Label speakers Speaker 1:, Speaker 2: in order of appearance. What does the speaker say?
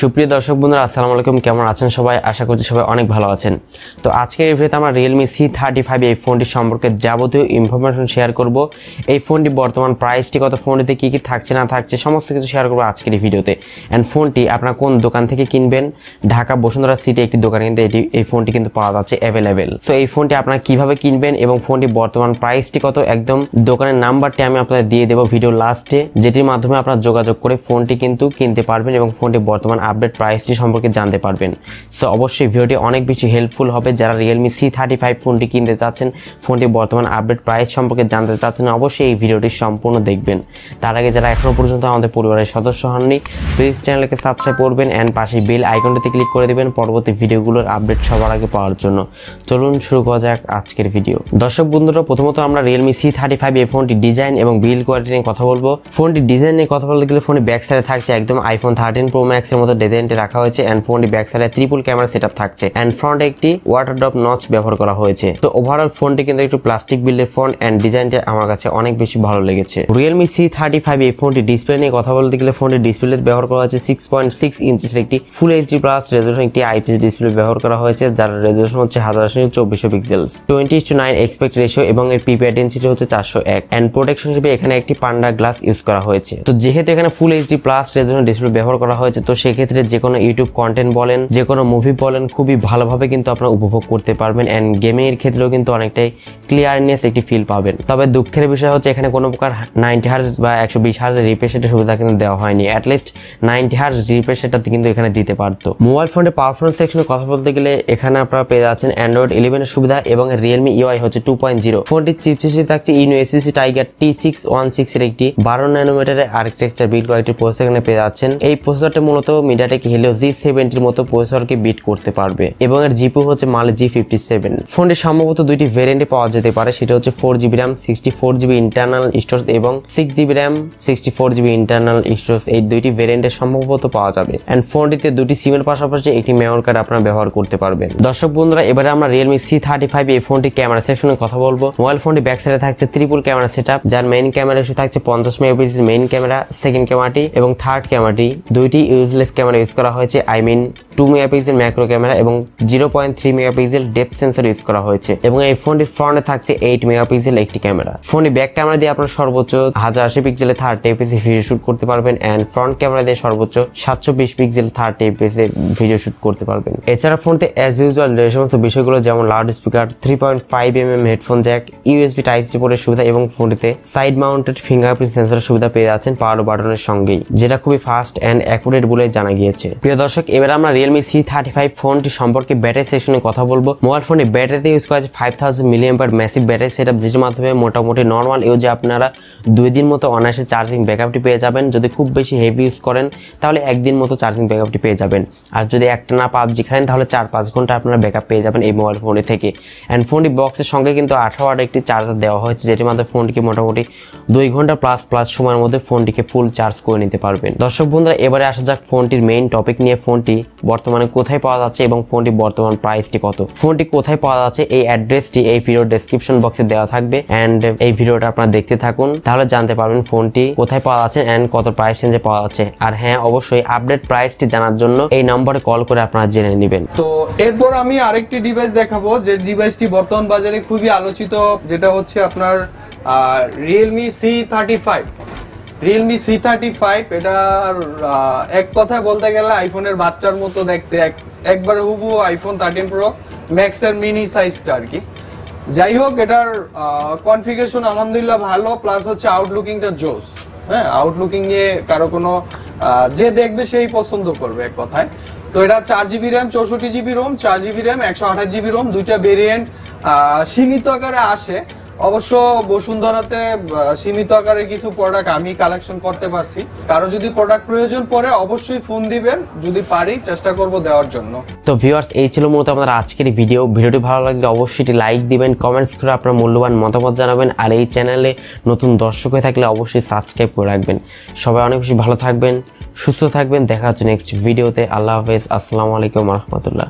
Speaker 1: সুপ্রিয় দর্শক বন্ধুরা আসসালামু আলাইকুম, কেমন আছেন সবাই? আশা করছি সবাই অনেক ভালো আছেন। তো আজকের এই ভিডিওতে আমরা Realme C35 এই ফোনটি সম্পর্কে যাবতীয় ইনফরমেশন শেয়ার করব। এই ফোনটি বর্তমান প্রাইসটি কত, ফোনটিতে কী কী থাকছে না থাকছে সমস্ত কিছু শেয়ার করব আজকের এই ভিডিওতে। অ্যান্ড ফোনটি আপনারা কোন দোকান থেকে কিনবেন, ঢাকা বসুন্ধরা সিটি একটি দোকানে কিন্তু এই ফোনটি কিন্তু পাওয়া যাচ্ছে অ্যাভেলেবেল। সো এই ফোনটি আপনারা কীভাবে কিনবেন এবং ফোনটি বর্তমান প্রাইসটি কত, একদম দোকানের নাম্বারটি আমি আপনাদের দিয়ে দেবো ভিডিও লাস্টে, যেটির মাধ্যমে আপনারা যোগাযোগ করে ফোনটি কিন্তু কিনতে পারবেন এবং ফোনটি বর্তমান আপডেট প্রাইসটি সম্পর্কে জানতে পারবেন। সো অবশ্যই ভিডিওটি অনেক বেশি হেল্পফুল হবে। যারা Realme C35 ফোনটি কিনতে চাচ্ছেন, ফোনটি বর্তমান আপডেট প্রাইস সম্পর্কে জানতে চাচ্ছেন, অবশ্যই এই ভিডিওটি সম্পূর্ণ দেখবেন। তার আগে যারা এখনও পর্যন্ত আমাদের পরিবারের সদস্য হননি, প্লিজ চ্যানেলকে সাবস্ক্রাইব করবেন অ্যান্ড পাশে বেল আইকনটিতে ক্লিক করে দেবেন পরবর্তী ভিডিওগুলোর আপডেট সবার আগে পাওয়ার জন্য। চলুন শুরু করা যাক আজকের ভিডিও। দর্শক বন্ধুরা, প্রথমত আমরা Realme C35 এই ফোনটি ডিজাইন এবং বিল্ড কোয়ালিটি নিয়ে কথা বলবো। ফোনটি ডিজাইন নিয়ে কথা বলতে গেলে ফোনটি ব্যাক সাইডে থাকছে একদম iPhone 13 Pro Max এর মতো ডিজাইনটি রাখা হয়েছে এন্ড ফোনটি ব্যাক সাইডে ট্রিপল ক্যামেরা সেটআপ থাকছে এন্ড ফ্রন্টে একটি ওয়াটার ড্রপ নচ ব্যবহার করা হয়েছে। তো ওভারঅল ফোনটি কিন্তু একটু প্লাস্টিক বিল্ডের ফোন এন্ড ডিজাইনটা আমার কাছে অনেক বেশি ভালো লেগেছে। Realme C35 এই ফোনটি ডিসপ্লে নিয়ে কথা বলতে গেলে ফোনটি ডিসপ্লে ব্যবহার করা হয়েছে 6.6 ইঞ্চির একটি ফুল এইচডি প্লাস রেজোলিউশন একটি আইপিএস ডিসপ্লে ব্যবহার করা হয়েছে, যার রেজোলিউশন হচ্ছে 1024 পিক্সেলস, 20:9 এক্সপেক্ট রেশিও এবং এর পিপিআই ডেনসিটি হচ্ছে 401 এন্ড প্রোটেকশন হিসেবে এখানে একটি পান্ডা গ্লাস ইউজ করা হয়েছে। তো যেহেতু এখানে full HD plus resolution display ব্যবহার করা হয়েছে, তো সেক্ষেত্রে যে কোনো ইউটিউব কন্টেন্ট বলেন, যে কোনো মুভি বলেন, খুবই ভালোভাবে কিন্তু আপনারা উপভোগ করতে পারবেন এন্ড গেমিং এর ক্ষেত্রেও কিন্তু অনেকটাই ক্লিয়ারনেস একটি ফিল পাবেন। তবে দুঃখের বিষয় হচ্ছে এখানে কোনো প্রকার 90 হার্জ বা 120 হার্জ রিফ্রেশ রেটের সুবিধা কিন্তু দেওয়া হয়নি। অ্যাটলিস্ট 90 হার্জ রিফ্রেশ রেটটা কিন্তু এখানে দিতে পারতো। মোবাইল ফোনের পারফরমেন্স সেকশনে কথা বলতে গেলে এখানে আপনারা পেয়ে যাচ্ছেন Android 11 এর সুবিধা এবং Realme UI হচ্ছে 2.0। ফোনটির চিপসেট হিসেবে থাকছে EUC Tiger T616 এর একটি 12 ন্যানোমিটারের আর্কিটেকচার বিল্ড কোয়ালিটির প্রসেসর এখানে পেয়ে যাচ্ছেন। এই প্রসেসরটা মূলত MediaTek Helio G70 এর মতো প্রসেসরকে বিট করতে পারবে এবং এর জিপিইউ হচ্ছে Mali G57। ফোনটি সম্ভবত দুইটি ভেরিয়েন্টে পাওয়া যেতে পারে, সেটা হচ্ছে 4GB RAM 64GB internal storage এবং 6GB RAM 64GB internal storage. এই দুইটি ভেরিয়েন্টে সম্ভবত পাওয়া যাবে এন্ড ফোনটিতে দুটি সিমের পাশাপাশি একটি মেমোরি কার্ড আপনারা ব্যবহার করতে পারবেন। দর্শক বন্ধুরা, এবারে আমরা Realme C35 এই ফোনটি ক্যামেরা সেকশনে কথা বলবো। মোবাইল ফোনটি ব্যাক সাইডে থাকছে ট্রিপল ক্যামেরা সেটআপ, যার মেইন ক্যামেরা হিসেবে থাকছে 50 মেগাপিক্সেল মেইন ক্যামেরা, সেকেন্ড ক্যামেরাটি এবং থার্ড ক্যামেরাটি দুইটি ইউজলেস ক্যামেরা ইউজ করা হয়েছে। I mean 2 megapixel macro camera এবং 0.3 মেগাপিক্সেল ডেপথ সেন্সর ইউজ করা হয়েছে এবং এই ফোনটির ফ্রন্টে থাকছে 8 মেগাপিক্সেল একটি ক্যামেরা। ফোনটি ব্যাক ক্যামেরা দিয়ে আপনারা সর্বোচ্চ 1080 পিক্সেলের 30 এফপিএস ভিডিও শুট করতে পারবেন এন্ড ফ্রন্ট ক্যামেরা দিয়ে সর্বোচ্চ 720 পিক্সেল 30 এফপিএস ভিডিও শুট করতে পারবেন। এছাড়া ফোনতে অ্যাজ ইউজুয়াল যে সমস্ত বিষয়গুলো যেমন loud speaker, 3.5mm headphone jack, USB type C পোর্টের সুবিধা এবং ফোনটিতে সাইড মাউন্টেড ফিঙ্গারপ্রিন্ট সেন্সরের সুবিধা পেয়ে যাচ্ছেন পাওয়ার বাটনের সঙ্গেই, যেটা খুবই ফাস্ট এন্ড অ্যাকুরেট বলে জানা গিয়েছে। প্রিয় দর্শক, এবার আমরা Realme C35 ফোনটি সম্পর্কে ব্যাটারি সেকশনে কথা বলবো। মোবাইল ফোনে ব্যাটারিতে ইউজ করা আছে 5000 mAh ম্যাসিভ ব্যাটারি সেটআপ, যেটার মাধ্যমে মোটামুটি নর্মাল ইউজে আপনারা 2 দিন মতো অনায়াসে চার্জিং ব্যাকআপটি পেয়ে যাবেন। যদি খুব বেশি হেভি ইউজ করেন তাহলে 1 দিন মতো চার্জিং ব্যাকআপটি পেয়ে যাবেন। আর যদি একটানা পাবজি খেলেন তাহলে 4-5 ঘন্টা আপনারা ব্যাকআপ পেয়ে যাবেন এই মোবাইল ফোনটি থেকে। এন্ড ফোনটি বক্সের সঙ্গে কিন্তু 18 ওয়াট একটি চার্জার দেওয়া হয়েছে, যেটির মাধ্যমে ফোনটিকে মোটামুটি 2 ঘন্টা প্লাস সময়ের মধ্যে ফোনটিকে ফুল চার্জ করে নিতে পারবেন। দর্শক বন্ধুরা, এবারে আসা যাক ফোনটির মেইন টপিক নিয়ে। ফোনটি বর্তমানে কোথায় পাওয়া যাচ্ছে এবং ফোনটি বর্তমান প্রাইসটি কত। ফোনটি কোথায় পাওয়া যাচ্ছে এই অ্যাড্রেসটি এই ভিডিওর ডেসক্রিপশন বক্সে দেওয়া থাকবে এন্ড এই ভিডিওটা আপনারা দেখতে থাকুন, তাহলে জানতে পারবেন ফোনটি কোথায় পাওয়া যাচ্ছে এন্ড কত প্রাইস রেঞ্জে পাওয়া যাচ্ছে। আর হ্যাঁ, অবশ্যই আপডেট প্রাইসটি জানার জন্য এই নম্বরে কল করে আপনারা জেনে নেবেন।
Speaker 2: তো এরপর আমি আরেকটি ডিভাইস দেখাবো, যে ডিভাইসটি বর্তমান বাজারে খুবই আলোচিত, যেটা হচ্ছে আপনার Realme C35। Realme C35 এটা এক কথায় বলতে গেলে আইফোনের বাচ্চার মতো দেখতে, একবারে হুবহু iPhone 13 Pro Max এর মিনি সাইজটা আর কি। যাই হোক, এটার কনফিগারেশন আলহামদুলিল্লাহ ভালো, প্লাস হচ্ছে আউটলুকিংটা জোস। হ্যাঁ, আউটলুকিং নিয়ে কারো কোনো যে দেখবে সেই পছন্দ করবে এক কথায়। তো এটা 4GB RAM 64GB ROM, 4GB RAM 128GB ROM, দুইটা ভেরিয়েন্ট সীমিত আকারে আসে। অবশ্য বসুন্ধরাতে সীমিত আকারে কিছু প্রোডাক্ট আমি কালেকশন করতে পারছি। কারো যদি প্রোডাক্ট প্রয়োজন পড়ে অবশ্যই ফোন দিবেন, যদি পারি চেষ্টা করব দেওয়ার জন্য।
Speaker 1: তো ভিউয়ার্স, এই ছিল মূলত আমাদের আজকের ভিডিওটি ভালো লাগলে অবশ্যই একটি লাইক দিবেন, কমেন্টস করে আপনার মূল্যবান মতামত জানাবেন আর এই চ্যানেলে নতুন দর্শক হয়ে থাকলে অবশ্যই সাবস্ক্রাইব করে রাখবেন। সবাই অনেক বেশি ভালো থাকবেন, সুস্থ থাকবেন। দেখা হচ্ছে নেক্সট ভিডিওতে। আল্লাহ হাফেজ, আসসালামু আলাইকুম ওয়া রাহমাতুল্লাহ।